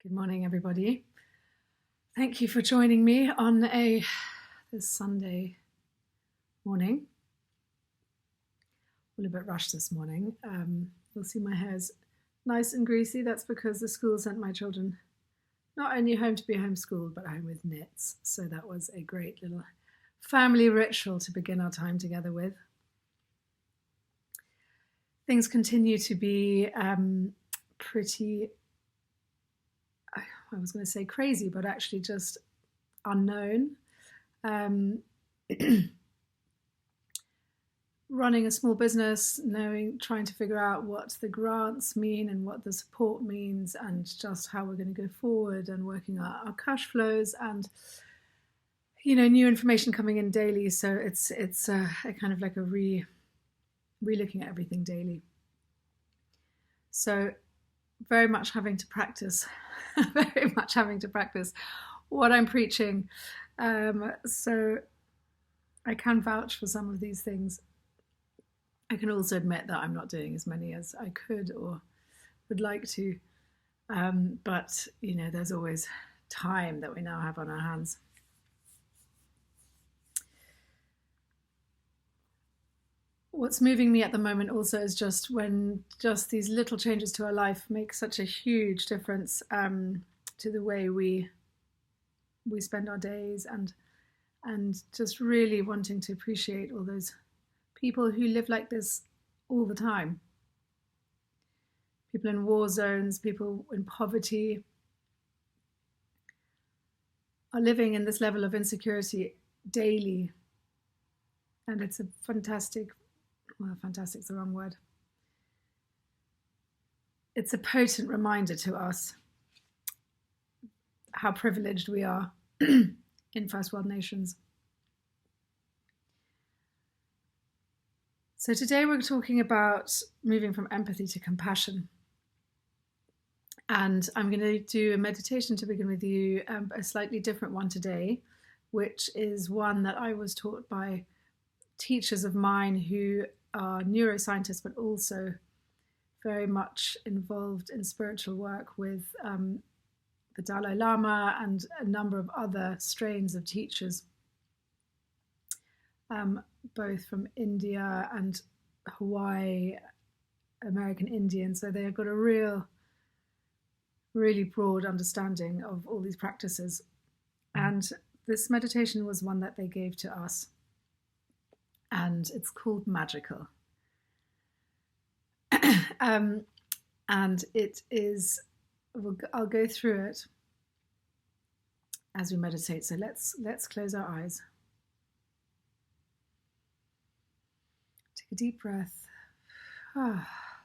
Good morning, everybody. Thank you for joining me on this Sunday morning. A little bit rushed this morning. You'll see my hair's nice and greasy. That's because the school sent my children not only home to be homeschooled, but home with knits. So that was a great little family ritual to begin our time together with. Things continue to be pretty, I was going to say crazy, but actually just unknown. Running a small business, trying to figure out what the grants mean and what the support means and just how we're going to go forward, and working out our cash flows, and new information coming in daily. So it's a kind of like a re-looking at everything daily. So very much having to practice what I'm preaching. So I can vouch for some of these things. I can also admit that I'm not doing as many as I could or would like to. But, there's always time that we now have on our hands. What's moving me at the moment also is just when just these little changes to our life make such a huge difference to the way we spend our days, and just really wanting to appreciate all those people who live like this all the time. People in war zones, people in poverty are living in this level of insecurity daily. And it's a fantastic's the wrong word. It's a potent reminder to us how privileged we are in first world nations. So today we're talking about moving from empathy to compassion. And I'm going to do a meditation to begin with you, a slightly different one today, which is one that I was taught by teachers of mine who are neuroscientists, but also very much involved in spiritual work with the Dalai Lama and a number of other strains of teachers, both from India and Hawaii, American Indian. So they've got a really broad understanding of all these practices. And this meditation was one that they gave to us. And it's called Magical. And it is, I'll go through it as we meditate. So let's close our eyes. Take a deep breath.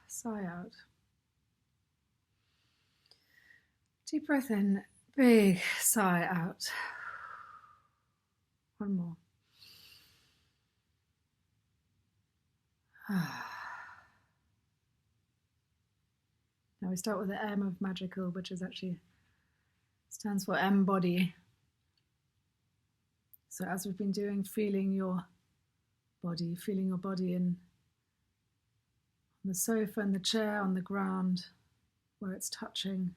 Sigh out. Deep breath in, big sigh out. One more. Now we start with the M of magical, which is actually stands for embody. So as we've been doing, feeling your body in the sofa and the chair, on the ground, where it's touching,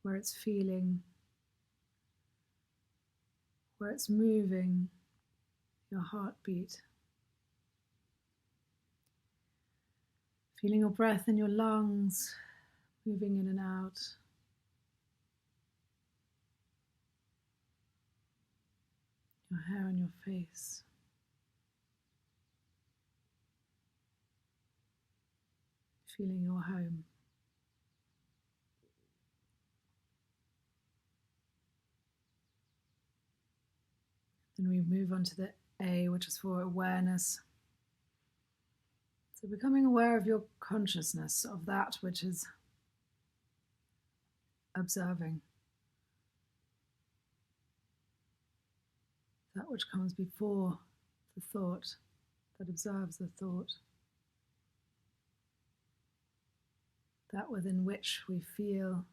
where it's feeling, where it's moving, your heartbeat. Feeling your breath in your lungs, moving in and out. Your hair on your face. Feeling your home. Then we move on to the A, which is for awareness. So becoming aware of your consciousness, of that which is observing. That which comes before the thought, that observes the thought. That within which we feel.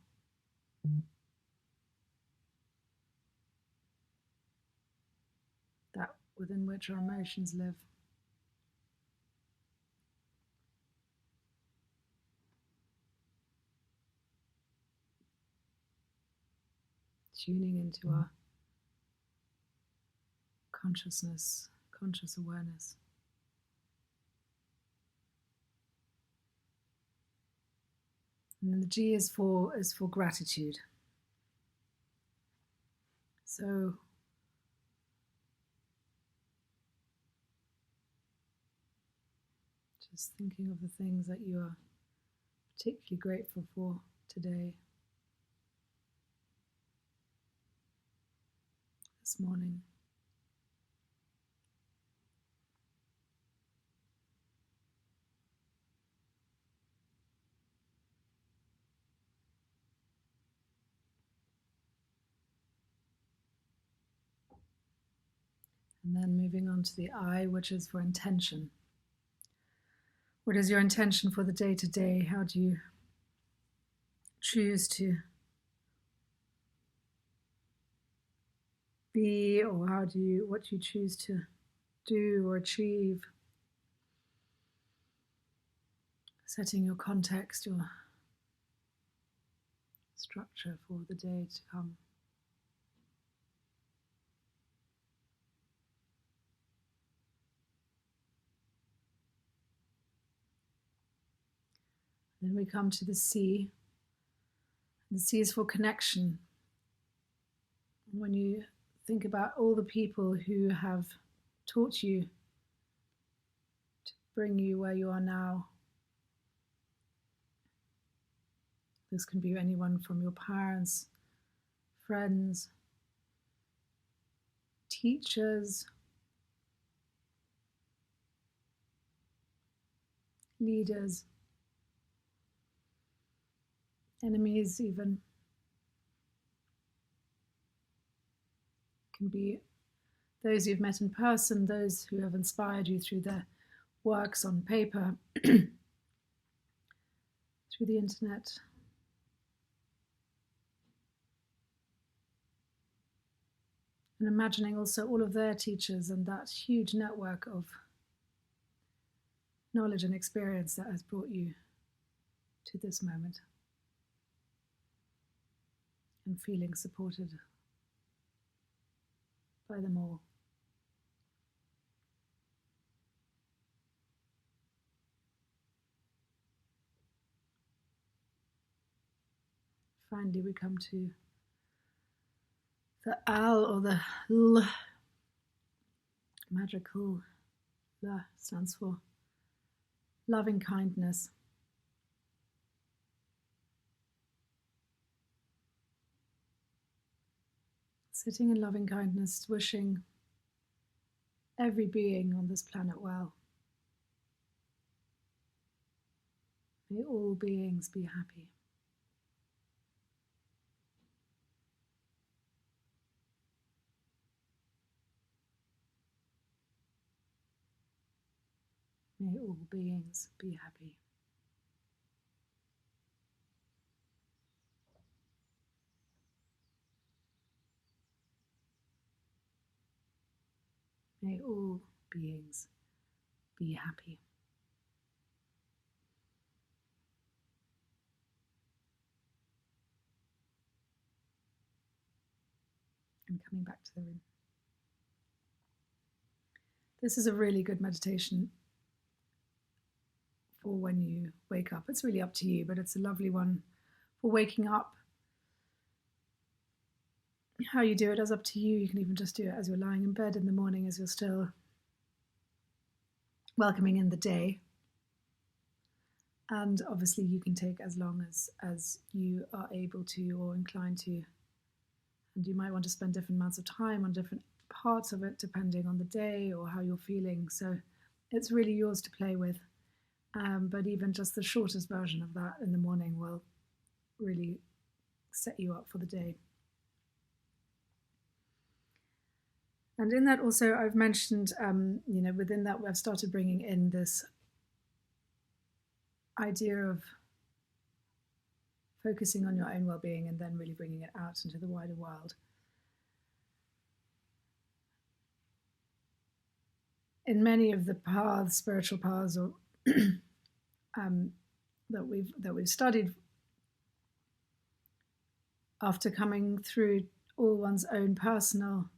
That within which our emotions live. tuning into our consciousness, conscious awareness. And then the G is for gratitude. So just thinking of the things that you are particularly grateful for today, this morning. And then moving on to the I, which is for intention. What is your intention for the day to day? How do you choose to be, or what do you choose to do or achieve? Setting your context, your structure for the day to come. Then we come to the C. The C is for connection. When you think about all the people who have taught you to bring you where you are now, this can be anyone from your parents, friends, teachers, leaders, enemies even. Can be those you've met in person, those who have inspired you through their works on paper, through the internet. And imagining also all of their teachers and that huge network of knowledge and experience that has brought you to this moment. And feeling supported by them all. Finally, we come to the L, or the L. Magical L stands for loving kindness. Sitting in loving kindness, wishing every being on this planet well. May all beings be happy. May all beings be happy. May all beings be happy. And coming back to the room. This is a really good meditation for when you wake up. It's really up to you, but it's a lovely one for waking up. How you do it is up to you. You can even just do it as you're lying in bed in the morning, as you're still welcoming in the day. And obviously you can take as long as you are able to or inclined to. And you might want to spend different amounts of time on different parts of it depending on the day or how you're feeling. So it's really yours to play with. But even just the shortest version of that in the morning will really set you up for the day. And in that also, I've mentioned, within that, I've started bringing in this idea of focusing on your own well-being and then really bringing it out into the wider world. In many of the paths, spiritual paths, or that we've studied, after coming through all one's own personal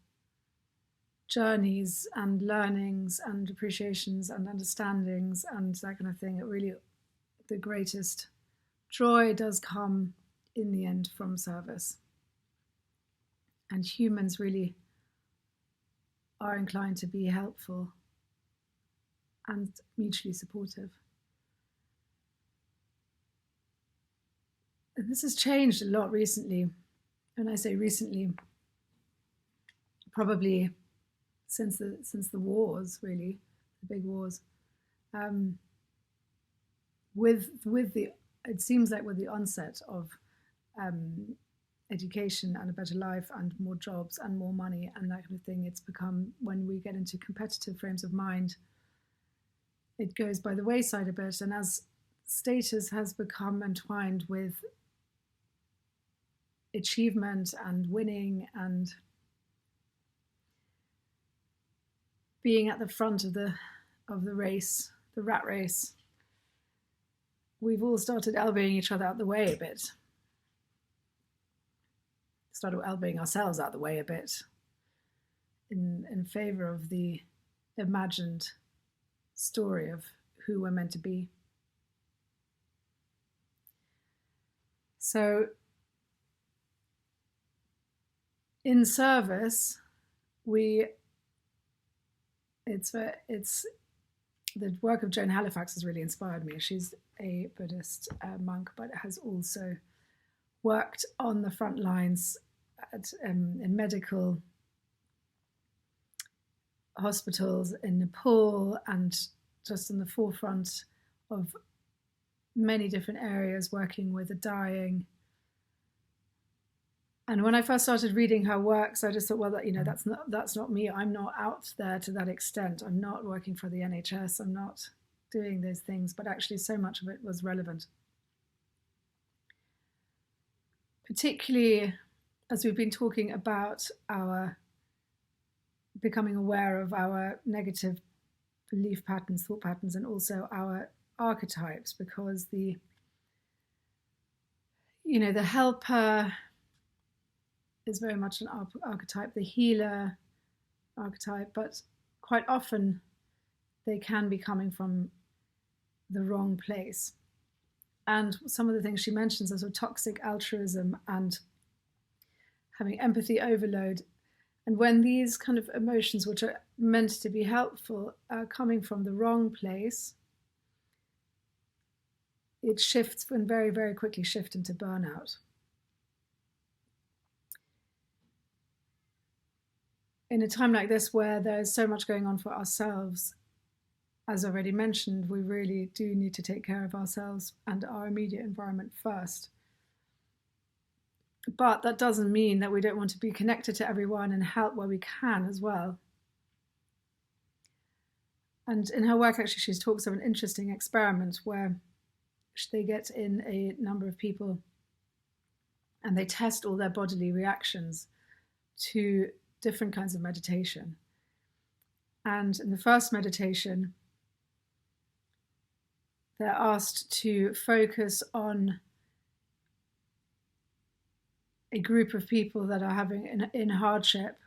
journeys and learnings and appreciations and understandings and that kind of thing. It really, the greatest joy does come in the end from service. And humans really are inclined to be helpful and mutually supportive. And this has changed a lot recently. When I say recently, probably since the wars, really, the big wars. It seems like with the onset of education and a better life and more jobs and more money and that kind of thing, it's become, when we get into competitive frames of mind, it goes by the wayside a bit. And as status has become entwined with achievement and winning and being at the front of the race, the rat race, we've all started elbowing each other out the way a bit. Started elbowing ourselves out the way a bit in favor of the imagined story of who we're meant to be. So in service, it's the work of Joan Halifax has really inspired me. She's a Buddhist monk, but has also worked on the front lines in medical hospitals in Nepal and just in the forefront of many different areas, working with the dying. And when I first started reading her works, I just thought, well, that's not me. I'm not out there to that extent. I'm not working for the NHS. I'm not doing those things. But actually, so much of it was relevant. Particularly as we've been talking about our becoming aware of our negative belief patterns, thought patterns, and also our archetypes, because the helper is very much an archetype, the healer archetype, but quite often they can be coming from the wrong place. And some of the things she mentions are sort of toxic altruism and having empathy overload. And when these kind of emotions, which are meant to be helpful, are coming from the wrong place, it shifts and very, very quickly shift into burnout. In a time like this where there's so much going on for ourselves, as already mentioned, we really do need to take care of ourselves and our immediate environment first. But that doesn't mean that we don't want to be connected to everyone and help where we can as well. And in her work, actually, she talks of an interesting experiment where they get in a number of people and they test all their bodily reactions to different kinds of meditation. And in the first meditation, they're asked to focus on a group of people that are having in hardship.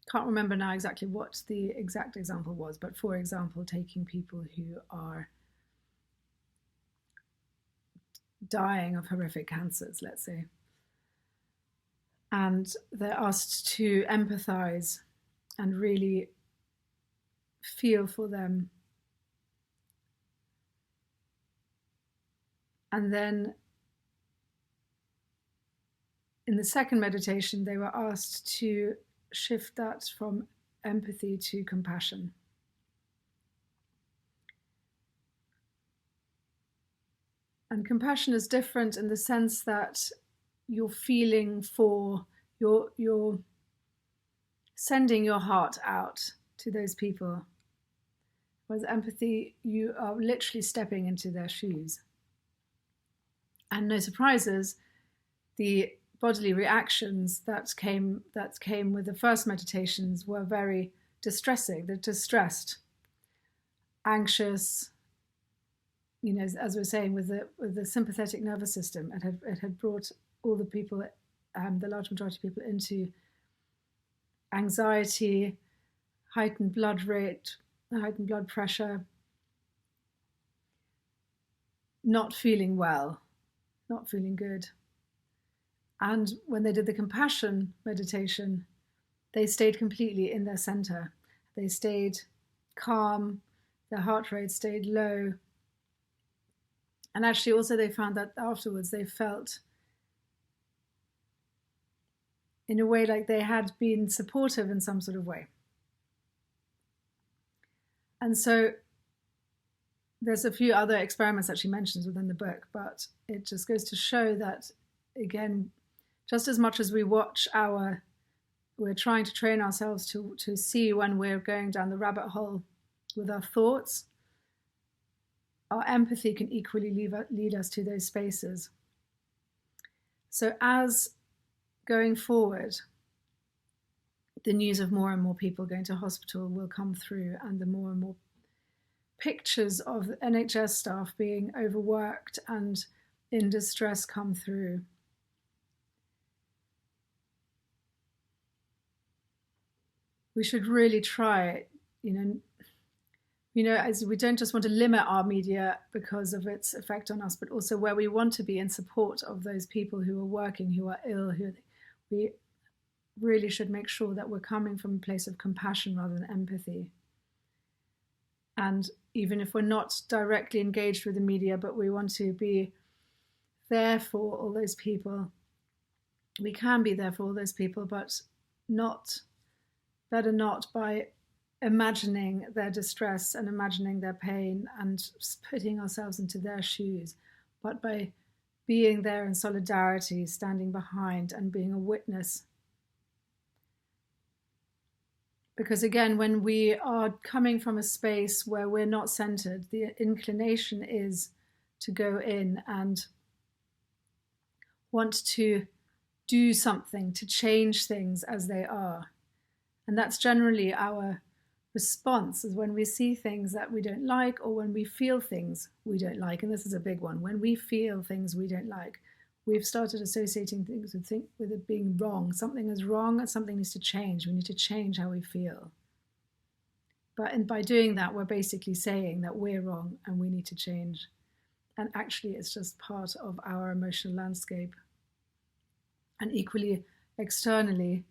Can't remember now exactly what the exact example was, but for example, taking people who are dying of horrific cancers, let's say. And they're asked to empathize and really feel for them. And then in the second meditation, they were asked to shift that from empathy to compassion. And compassion is different in the sense that you're feeling for, you're sending your heart out to those people. Whereas empathy, you are literally stepping into their shoes. And no surprises, the bodily reactions that came with the first meditations were very distressing. They're distressed, anxious, as we're saying, with the sympathetic nervous system. It had brought all the people the large majority of people into anxiety, heightened blood rate, heightened blood pressure, not feeling well, not feeling good. And when they did the compassion meditation, they stayed completely in their center. They stayed calm, their heart rate stayed low. And actually also they found that afterwards they felt in a way like they had been supportive in some sort of way. And so there's a few other experiments that she mentions within the book, but it just goes to show that, again, just as much as we're trying to train ourselves to see when we're going down the rabbit hole with our thoughts, our empathy can equally lead us to those spaces. So as going forward, the news of more and more people going to hospital will come through, and the more and more pictures of NHS staff being overworked and in distress come through. We should really try, as we don't just want to limit our media because of its effect on us, but also where we want to be in support of those people who are working, who are ill, we really should make sure that we're coming from a place of compassion rather than empathy. And even if we're not directly engaged with the media, but we want to be there for all those people, we can be there for all those people, but better not by imagining their distress and imagining their pain and putting ourselves into their shoes, but by being there in solidarity, standing behind and being a witness. Because again, when we are coming from a space where we're not centered, the inclination is to go in and want to do something, to change things as they are. And that's generally our response, is when we see things that we don't like, or when we feel things we don't like. And this is a big one. When we feel things we don't like, we've started associating things with it being wrong. Something is wrong and something needs to change. We need to change how we feel. And by doing that, we're basically saying that we're wrong and we need to change. And actually, it's just part of our emotional landscape. And equally, externally,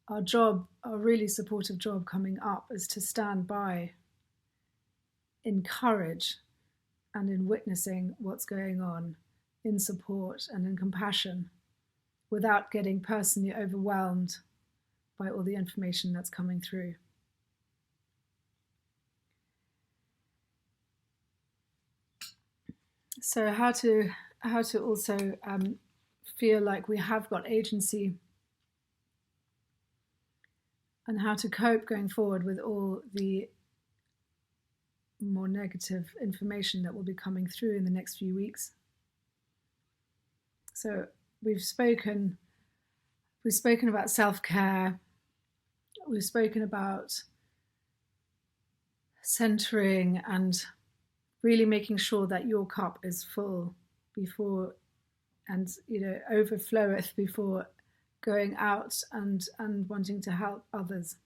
our really supportive job coming up is to stand by in courage and in witnessing what's going on, in support and in compassion, without getting personally overwhelmed by all the information that's coming through. So how to also feel like we have got agency, and how to cope going forward with all the more negative information that will be coming through in the next few weeks. So we've spoken about self-care. We've spoken about centering and really making sure that your cup is full before, and overfloweth before going out and wanting to help others.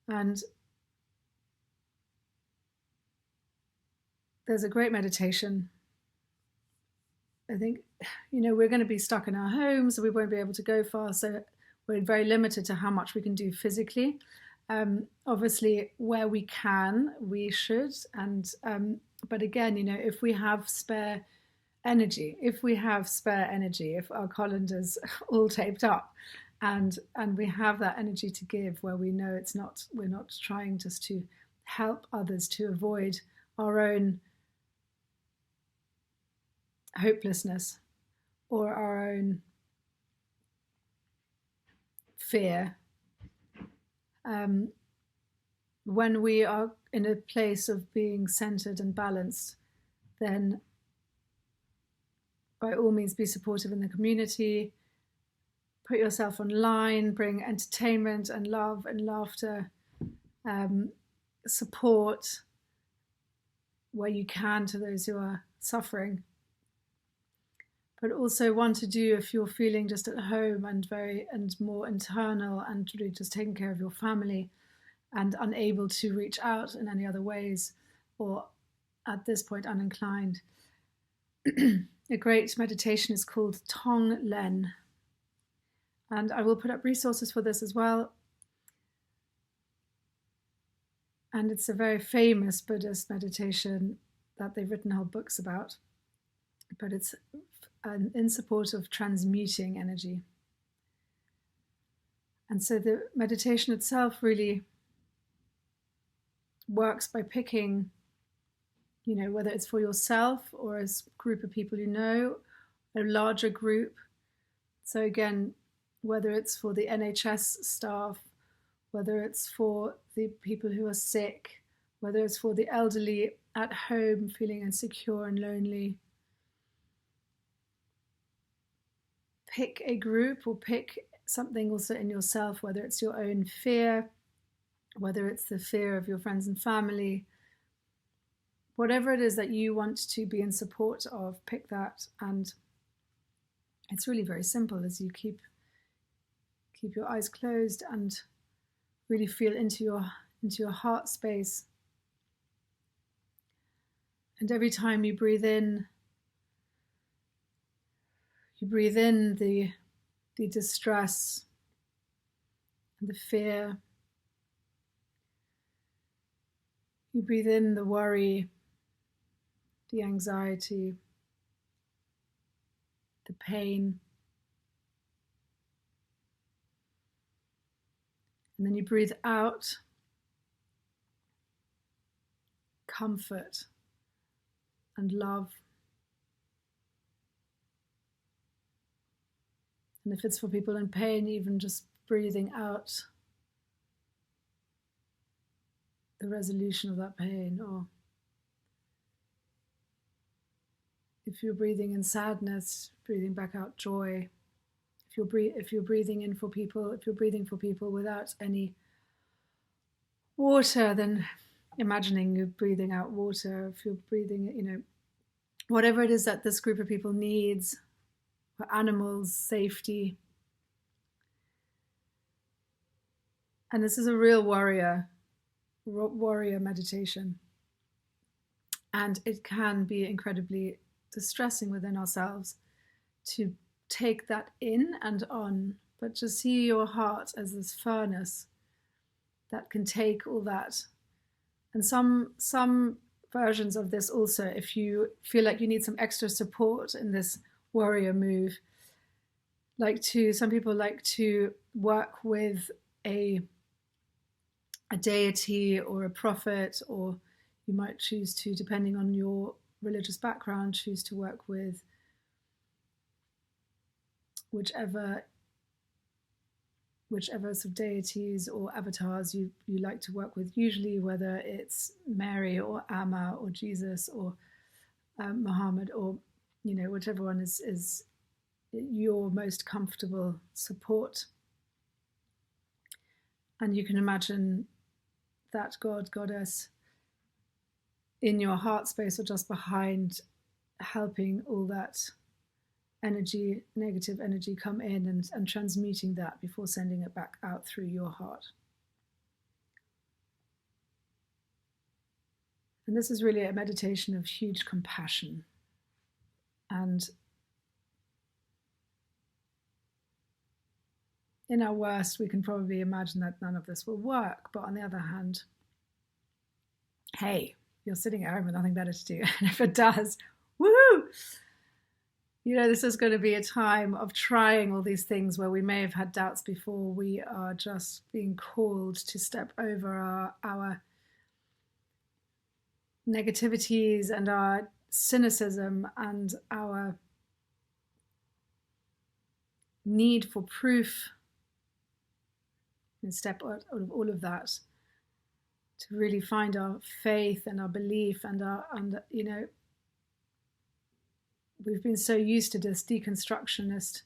And there's a great meditation. I think, we're going to be stuck in our homes, so we won't be able to go far, so we're very limited to how much we can do physically. Obviously, where we can, we should. But again, if we have spare energy, if our colanders all taped up, and we have that energy to give, where we know we're not trying just to help others to avoid our own hopelessness or our own fear. When we are in a place of being centered and balanced, then by all means be supportive in the community, put yourself online, bring entertainment and love and laughter, support where you can to those who are suffering. but also one to do if you're feeling just at home and more internal and really just taking care of your family and unable to reach out in any other ways, or at this point uninclined. A great meditation is called Tong Len, and I will put up resources for this as well. And it's a very famous Buddhist meditation that they've written whole books about, but it's in support of transmuting energy. And so the meditation itself really works by picking, whether it's for yourself or as a group of people a larger group. So again, whether it's for the NHS staff, whether it's for the people who are sick, whether it's for the elderly at home feeling insecure and lonely. Pick a group or pick something also in yourself, whether it's your own fear, whether it's the fear of your friends and family, whatever it is that you want to be in support of, pick that. And it's really very simple as you keep your eyes closed and really feel into your heart space. And every time you breathe in the distress and the fear. You breathe in the worry, the anxiety, the pain. And then you breathe out comfort and love. And if it's for people in pain, even just breathing out the resolution of that pain. Or if you're breathing in sadness, breathing back out joy. If you're breathing in for people, if you're breathing for people without any water, then imagining you're breathing out water. If you're breathing, whatever it is that this group of people needs, for animals, safety. And this is a real warrior meditation. And it can be incredibly distressing within ourselves to take that in and on, but to see your heart as this furnace that can take all that. And some versions of this also, if you feel like you need some extra support in this warrior move, some people like to work with a deity or a prophet, or you might choose to, depending on your religious background, choose to work with whichever sort of deities or avatars you like to work with, usually whether it's Mary or Amma or Jesus or Muhammad, or whichever one is your most comfortable support. And you can imagine that god, goddess in your heart space or just behind, helping all that energy, negative energy, come in and transmuting that before sending it back out through your heart. And this is really a meditation of huge compassion. And in our worst, we can probably imagine that none of this will work. But on the other hand, hey, you're sitting at home with nothing better to do. And if it does, woohoo! This is going to be a time of trying all these things where we may have had doubts before. We are just being called to step over our negativities and our cynicism and our need for proof, and step out of all of that to really find our faith and our belief and we've been so used to this deconstructionist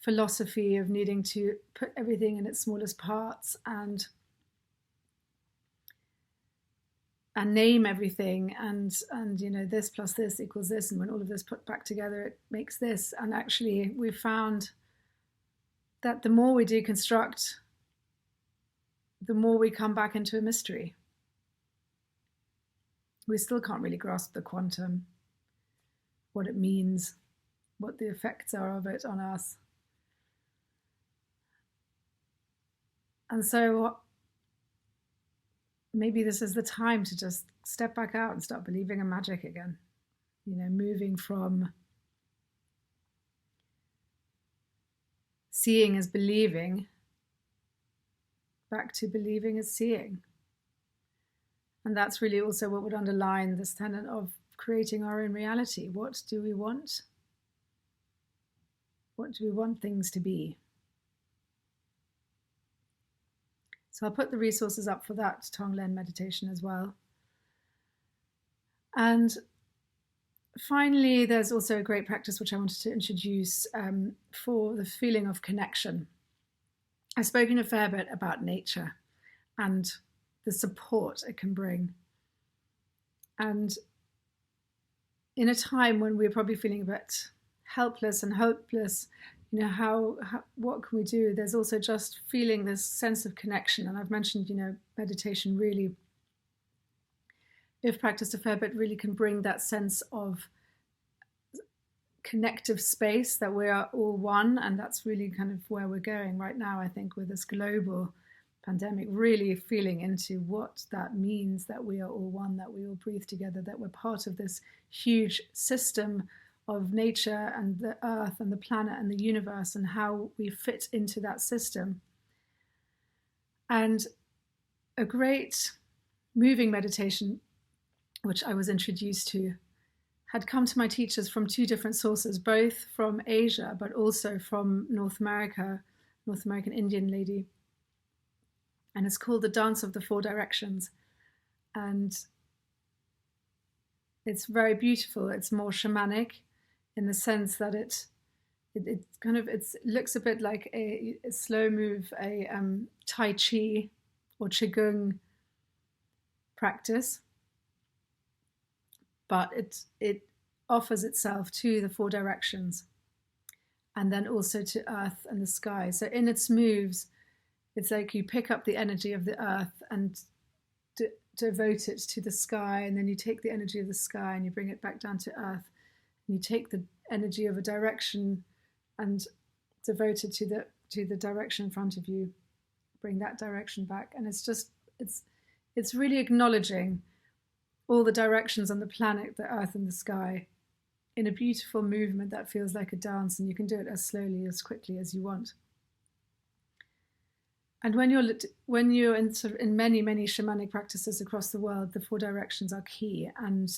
philosophy of needing to put everything in its smallest parts and and name everything, and this plus this equals this, and when all of this put back together it makes this. And actually we've found that the more we deconstruct, the more we come back into a mystery. We still can't really grasp the quantum, what it means, what the effects are of it on us. And so maybe this is the time to just step back out and start believing in magic again. Moving from seeing as believing back to believing as seeing. And that's really also what would underline this tenet of creating our own reality. What do we want? What do we want things to be? So I'll put the resources up for that Tong Len meditation as well. And finally, there's also a great practice which I wanted to introduce for the feeling of connection. I've spoken a fair bit about nature and the support it can bring. And in a time when we're probably feeling a bit helpless and hopeless, what can we do? There's also just feeling this sense of connection. And I've mentioned, meditation really, if practiced a fair bit, really can bring that sense of connective space, that we are all one. And that's really kind of where we're going right now, I think, with this global pandemic, really feeling into what that means, that we are all one, that we all breathe together, that we're part of this huge system of nature and the earth and the planet and the universe, and how we fit into that system. And a great moving meditation, which I was introduced to, had come to my teachers from two different sources, both from Asia, but also from North American Indian lady. And it's called The Dance of the Four Directions. And it's very beautiful. It's more shamanic in the sense that it looks a bit like a slow move, a Tai Chi or Qigong practice. But it offers itself to the four directions, and then also to earth and the sky. So in its moves, it's like you pick up the energy of the earth and devote it to the sky, and then you take the energy of the sky and you bring it back down to earth. And you take the energy of a direction and devote it to the direction in front of you. Bring that direction back, and it's really acknowledging all the directions on the planet, the earth and the sky, in a beautiful movement that feels like a dance, and you can do it as slowly, as quickly as you want. And when you're in many shamanic practices across the world, the four directions are key. And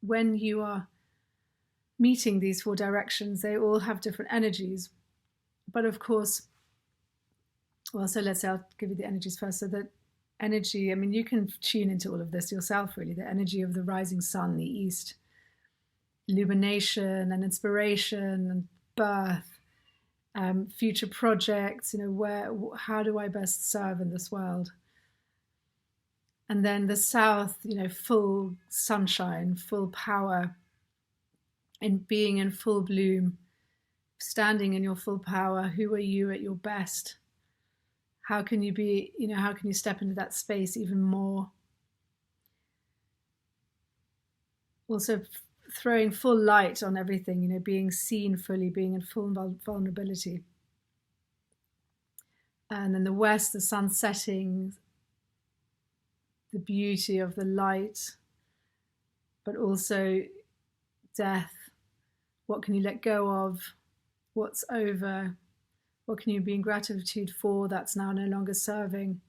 when you are meeting these four directions, they all have different energies. But of course, so let's say I'll give you the energies first. So that energy, you can tune into all of this yourself, really. The energy of the rising sun, the east, illumination and inspiration and birth. Future projects, how do I best serve in this world? And then the south, full sunshine, full power, in being in full bloom, standing in your full power. Who are you at your best? How can you be, how can you step into that space even more? Also throwing full light on everything, being seen fully, being in full vulnerability. And then the west, the sun setting, the beauty of the light, but also death. What can you let go of? What's over? What can you be in gratitude for that's now no longer serving?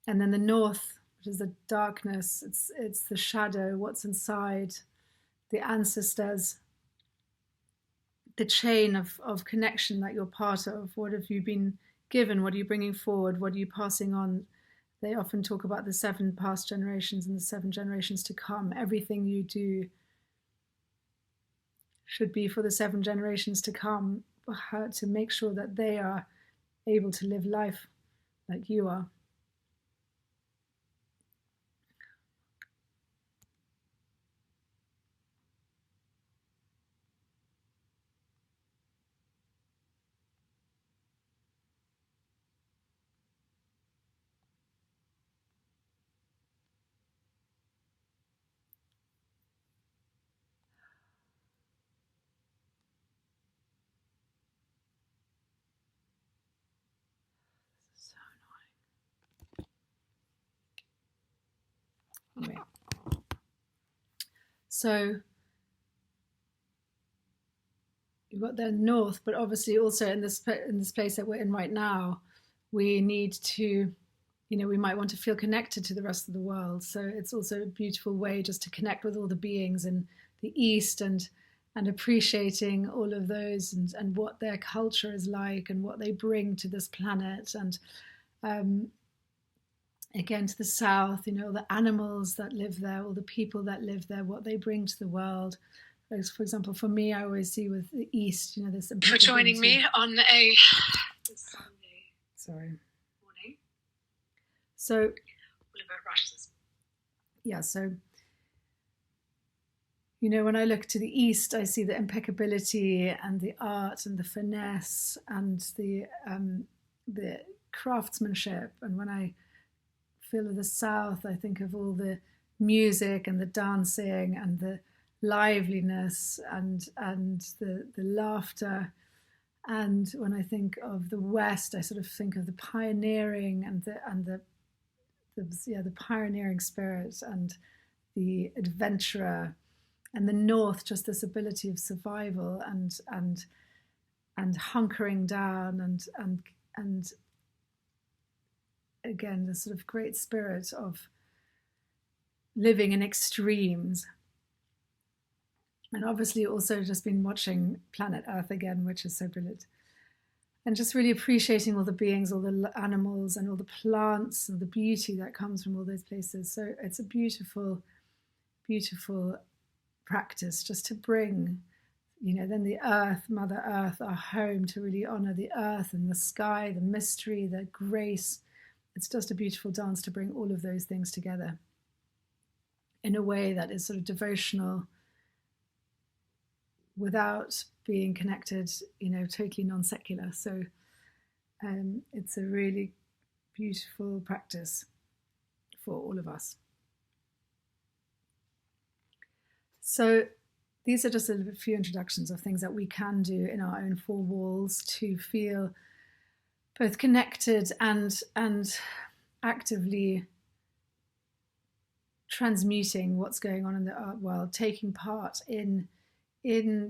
And then the north, which is the darkness, it's the shadow, what's inside, the ancestors, the chain of connection that you're part of. What have you been given? What are you bringing forward? What are you passing on? They often talk about the 7 past generations and the 7 generations to come. Everything you do should be for the 7 generations to come, to make sure that they are able to live life like you are. So you've got the north, but obviously also in this place that we're in right now, we need to, we might want to feel connected to the rest of the world. So it's also a beautiful way just to connect with all the beings in the East and appreciating all of those and what their culture is like and what they bring to this planet. And again, to the south, all the animals that live there, all the people that live there, what they bring to the world. For example, for me, I always see with the East, this. For joining me on a Sunday morning. So, Oliver rushes. Yeah, so, when I look to the East, I see the impeccability and the art and the finesse and the craftsmanship. And when I feel of the South, I think of all the music and the dancing and the liveliness and the laughter. And when I think of the West, I sort of think of the pioneering and the pioneering spirit and the adventurer. And the North, just this ability of survival and hunkering down and again the sort of great spirit of living in extremes. And obviously also just been watching Planet Earth again, which is so brilliant. And just really appreciating all the beings, all the animals and all the plants and the beauty that comes from all those places. So it's a beautiful, beautiful practice just to bring, then the earth, Mother Earth, our home, to really honor the earth and the sky, the mystery, the grace. It's just a beautiful dance to bring all of those things together in a way that is sort of devotional, without being connected, totally non-secular. So it's a really beautiful practice for all of us. So these are just a few introductions of things that we can do in our own four walls to feel both connected and actively transmuting what's going on in the art world, taking part in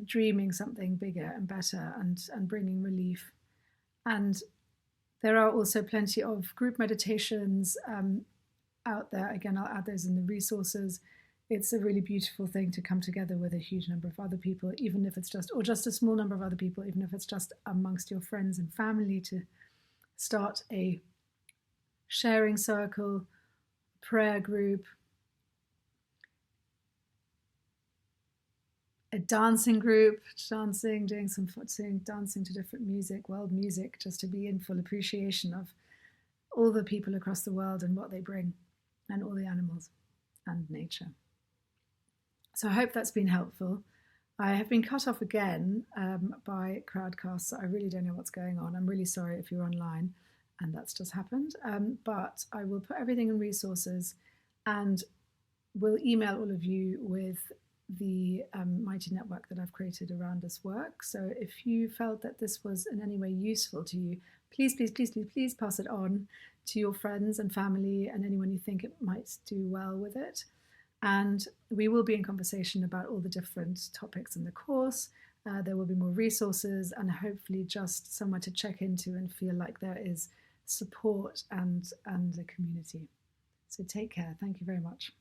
dreaming something bigger and better and bringing relief. And there are also plenty of group meditations out there. Again, I'll add those in the resources. It's a really beautiful thing to come together with a huge number of other people, even if it's just a small number of other people, even if it's just amongst your friends and family, to start a sharing circle, prayer group, a dancing group, dancing to different music, world music, just to be in full appreciation of all the people across the world and what they bring, and all the animals and nature. So I hope that's been helpful. I have been cut off again by Crowdcast, so I really don't know what's going on. I'm really sorry if you're online and that's just happened, but I will put everything in resources and will email all of you with the mighty network that I've created around this work. So if you felt that this was in any way useful to you, please pass it on to your friends and family and anyone you think it might do well with it. And we will be in conversation about all the different topics in the course. There will be more resources and hopefully just somewhere to check into and feel like there is support and a community. So take care. Thank you very much.